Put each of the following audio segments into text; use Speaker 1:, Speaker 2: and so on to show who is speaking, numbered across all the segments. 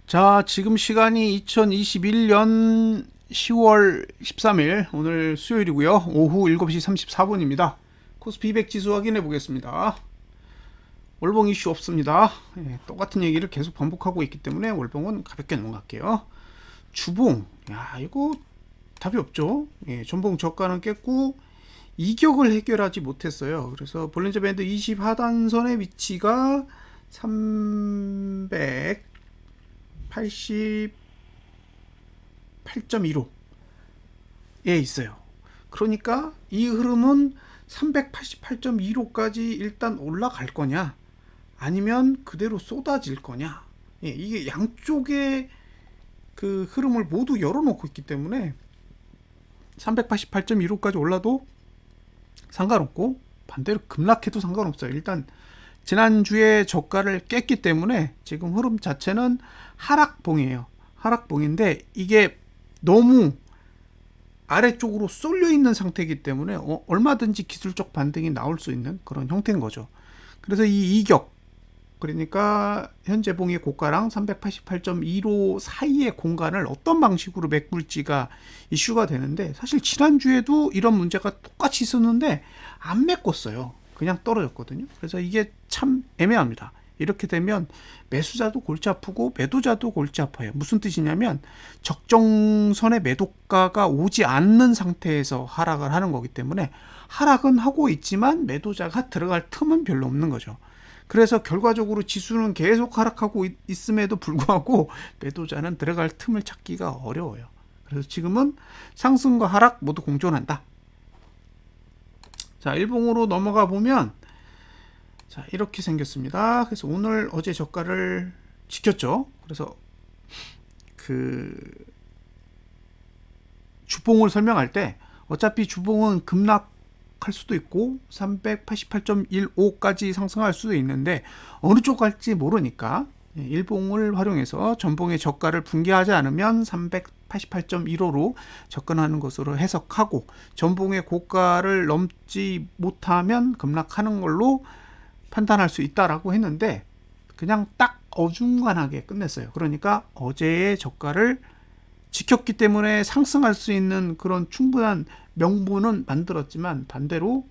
Speaker 1: 자, 지금 시간이 2021년 10월 13일, 오늘 수요일이고요. 오후 7시 34분입니다. 코스피 200 지수 확인해 보겠습니다. 월봉 이슈 없습니다. 똑같은 얘기를 계속 반복하고 있기 때문에 월봉은 가볍게 넘어갈게요. 주봉, 야, 이거 답이 없죠. 전봉 저가는 깼고 이격을 해결하지 못했어요. 그래서 볼린저 밴드 20 하단선의 위치가 388.15에 있어요. 그러니까 이 흐름은 388.15까지 일단 올라갈 거냐, 아니면 그대로 쏟아질 거냐. 이게 양쪽의 그 흐름을 모두 열어놓고 있기 때문에 388.15까지 올라도 상관없고 반대로 급락해도 상관없어요. 일단 지난주에 저가를 깼기 때문에 지금 흐름 자체는 하락봉이에요. 하락봉인데 이게 너무 아래쪽으로 쏠려 있는 상태이기 때문에 얼마든지 기술적 반등이 나올 수 있는 그런 형태인 거죠. 그래서 이 이격, 그러니까 현재 봉의 고가랑 388.15 사이의 공간을 어떤 방식으로 메꿀지가 이슈가 되는데, 사실 지난주에도 이런 문제가 똑같이 있었는데 안 메꿨어요. 그냥 떨어졌거든요. 그래서 이게 참 애매합니다. 이렇게 되면 매수자도 골치 아프고 매도자도 골치 아파요. 무슨 뜻이냐면 적정선의 매도가가 오지 않는 상태에서 하락을 하는 거기 때문에 하락은 하고 있지만 매도자가 들어갈 틈은 별로 없는 거죠. 그래서 결과적으로 지수는 계속 하락하고 있음에도 불구하고 매도자는 들어갈 틈을 찾기가 어려워요. 그래서 지금은 상승과 하락 모두 공존한다. 자, 일봉으로 넘어가 보면 자, 이렇게 생겼습니다. 그래서 오늘 어제 저가를 지켰죠. 그래서 그 주봉을 설명할 때 어차피 주봉은 급락할 수도 있고 388.15까지 상승할 수도 있는데 어느 쪽 갈지 모르니까 일봉을 활용해서 전봉의 저가를 붕괴하지 않으면 388.15로 접근하는 것으로 해석하고, 전봉의 고가를 넘지 못하면 급락하는 걸로 판단할 수 있다라고 했는데 그냥 딱 어중간하게 끝냈어요. 그러니까 어제의 저가를 지켰기 때문에 상승할 수 있는 그런 충분한 명분은 만들었지만, 반대로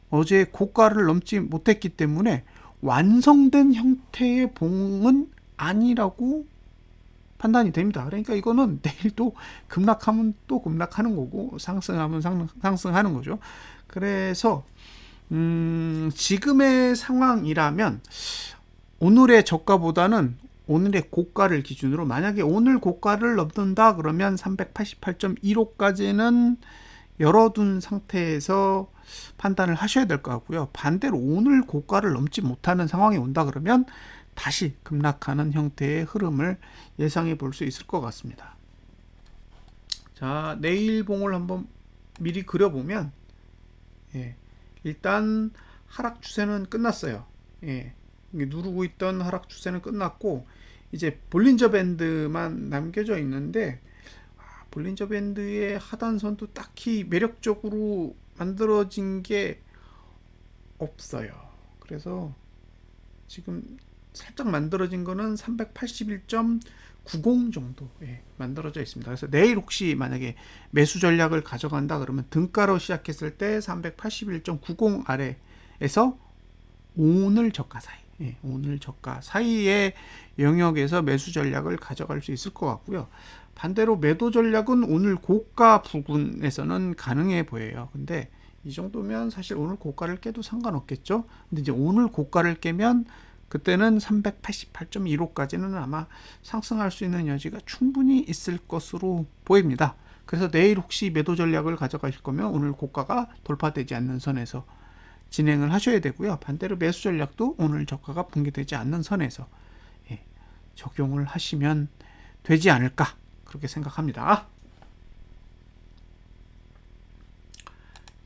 Speaker 1: 어제 고가를 넘지 못했기 때문에 완성된 형태의 봉은 아니라고 판단이 됩니다. 그러니까 이거는 내일도 급락하면 또 급락하는 거고 상승하면 상승하는 거죠. 그래서 지금의 상황이라면 오늘의 저가보다는 오늘의 고가를 기준으로, 만약에 오늘 고가를 넘는다 그러면 388.15까지는 열어둔 상태에서 판단을 하셔야 될 것 같고요. 반대로 오늘 고가를 넘지 못하는 상황이 온다 그러면 다시 급락하는 형태의 흐름을 예상해 볼 수 있을 것 같습니다. 자, 내일 봉을 한번 미리 그려보면 일단 하락 추세는 끝났어요. 누르고 있던 하락 추세는 끝났고 이제 볼린저 밴드만 남겨져 있는데, 볼린저 밴드의 하단선도 딱히 매력적으로 만들어진 게 없어요. 그래서 지금 살짝 만들어진 거는 381.90 정도 만들어져 있습니다. 그래서 내일 혹시 만약에 매수 전략을 가져간다 그러면 등가로 시작했을 때 381.90 아래에서 오늘 저가 사이, 오늘 저가 사이의 영역에서 매수 전략을 가져갈 수 있을 것 같고요. 반대로 매도 전략은 오늘 고가 부근에서는 가능해 보여요. 근데 이 정도면 사실 오늘 고가를 깨도 상관없겠죠. 근데 이제 오늘 고가를 깨면 그때는 388.15까지는 아마 상승할 수 있는 여지가 충분히 있을 것으로 보입니다. 그래서 내일 혹시 매도 전략을 가져가실 거면 오늘 고가가 돌파되지 않는 선에서 진행을 하셔야 되고요. 반대로 매수 전략도 오늘 저가가 붕괴되지 않는 선에서 적용을 하시면 되지 않을까, 그렇게 생각합니다.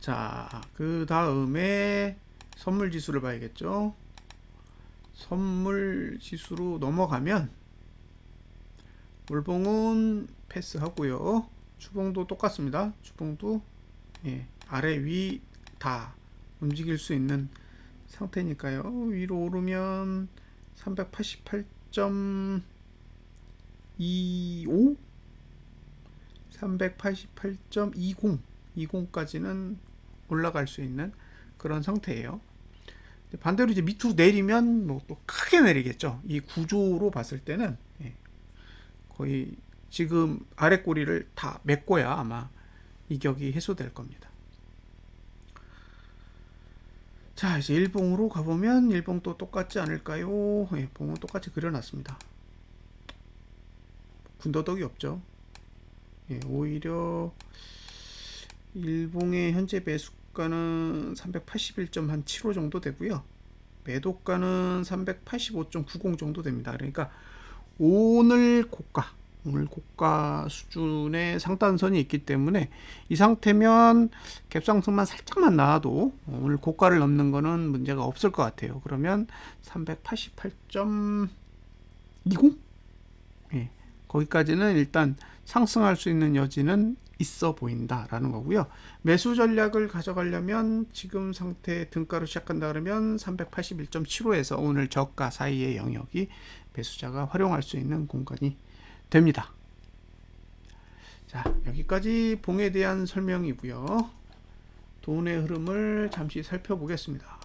Speaker 1: 자, 그 다음에 선물 지수를 봐야겠죠. 선물 지수로 넘어가면 월봉은 패스하고요. 주봉도 똑같습니다. 주봉도 아래 위 다 움직일 수 있는 상태니까요. 위로 오르면 388.15 388.25 388.20 20까지는 올라갈 수 있는 그런 상태예요. 반대로 이제 밑으로 내리면 뭐 또 크게 내리겠죠. 이 구조로 봤을 때는 거의 지금 아래 꼬리를 다 메꿔야 아마 이격이 해소될 겁니다. 자, 이제 일봉으로 가보면 일봉도 똑같지 않을까요? 봉은 똑같이 그려놨습니다. 군더더기 없죠. 오히려 일봉의 현재 매수가는 381.75 정도 되고요. 매도가는 385.90 정도 됩니다. 그러니까 오늘 고가 수준의 상단선이 있기 때문에 이 상태면 갭상승만 살짝만 나와도 오늘 고가를 넘는 거는 문제가 없을 것 같아요. 그러면 388.20 거기까지는 일단 상승할 수 있는 여지는 있어 보인다라는 거고요. 매수 전략을 가져가려면 지금 상태 등가로 시작한다 그러면 381.75에서 오늘 저가 사이의 영역이 매수자가 활용할 수 있는 공간이 됩니다. 자, 여기까지 봉에 대한 설명이고요. 돈의 흐름을 잠시 살펴보겠습니다.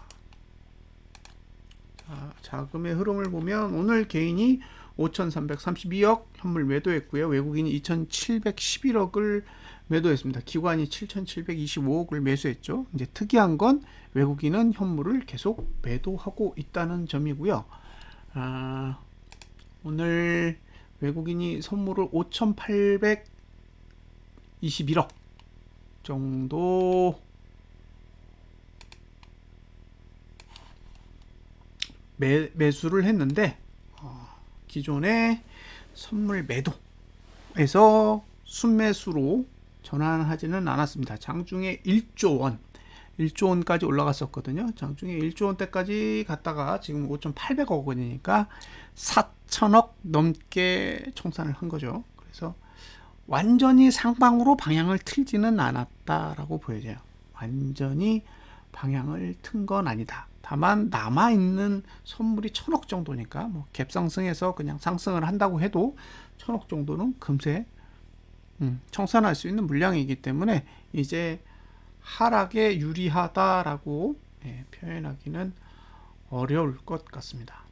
Speaker 1: 자, 자금의 흐름을 보면 오늘 개인이 5,332억 현물 매도했고요. 외국인이 2,711억을 매도했습니다. 기관이 7,725억을 매수했죠. 이제 특이한 건 외국인은 현물을 계속 매도하고 있다는 점이고요. 오늘 외국인이 선물을 5,821억 정도 매수를 했는데 기존의 선물 매도에서 순매수로 전환하지는 않았습니다. 장중에 1조 원까지 올라갔었거든요. 장중에 1조 원대까지 갔다가 지금 5,800억 원이니까 4천억 넘게 청산을 한 거죠. 그래서 완전히 상방으로 방향을 틀지는 않았다라고 보여져요. 완전히 방향을 튼 건 아니다. 다만 남아있는 선물이 1,000억 정도니까 뭐 갭상승해서 그냥 상승을 한다고 해도 1,000억 정도는 금세 청산할 수 있는 물량이기 때문에 이제 하락에 유리하다라고 표현하기는 어려울 것 같습니다.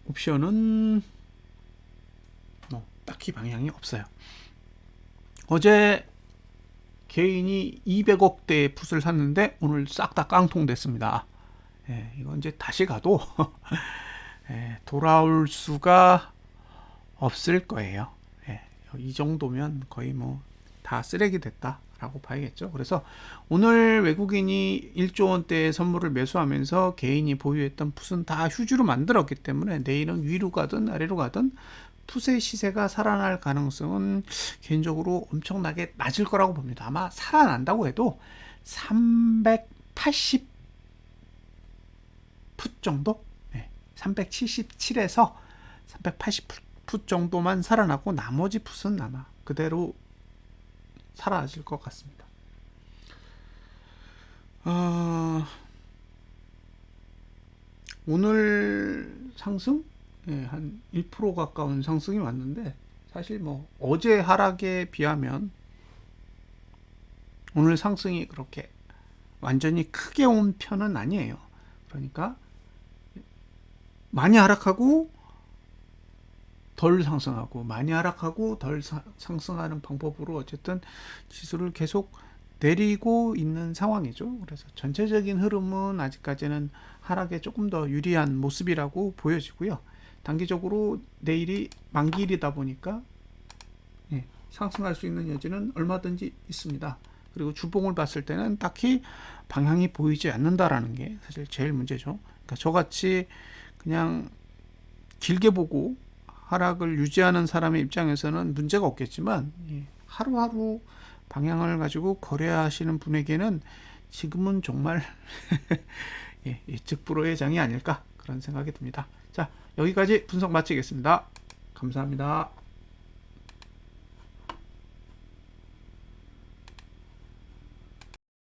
Speaker 1: 옵션은 뭐 딱히 방향이 없어요. 어제 개인이 200억대의 풋을 샀는데 오늘 싹 다 깡통 됐습니다. 이건 이제 다시 가도 돌아올 수가 없을 거예요. 이 정도면 거의 뭐 다 쓰레기 됐다라고 봐야겠죠. 그래서 오늘 외국인이 1조 원대의 선물을 매수하면서 개인이 보유했던 풋은 다 휴지로 만들었기 때문에 내일은 위로 가든 아래로 가든 풋의 시세가 살아날 가능성은 개인적으로 엄청나게 낮을 거라고 봅니다. 아마 살아난다고 해도 380 풋 정도? 377에서 380 풋 정도만 살아나고 나머지 풋은 아마 그대로 사라질 것 같습니다. 오늘 상승? 한 1% 가까운 상승이 왔는데 사실 뭐 어제 하락에 비하면 오늘 상승이 그렇게 완전히 크게 온 편은 아니에요. 그러니까 많이 하락하고 덜 상승하고 많이 하락하고 덜 상승하는 방법으로 어쨌든 지수를 계속 내리고 있는 상황이죠. 그래서 전체적인 흐름은 아직까지는 하락에 조금 더 유리한 모습이라고 보여지고요. 단기적으로 내일이 만기일이다 보니까 상승할 수 있는 여지는 얼마든지 있습니다. 그리고 주봉을 봤을 때는 딱히 방향이 보이지 않는다라는 게 사실 제일 문제죠. 그러니까 저같이 그냥 길게 보고 하락을 유지하는 사람의 입장에서는 문제가 없겠지만 하루하루 방향을 가지고 거래하시는 분에게는 지금은 정말 예측불허의 장이 아닐까 그런 생각이 듭니다. 자, 여기까지 분석 마치겠습니다. 감사합니다.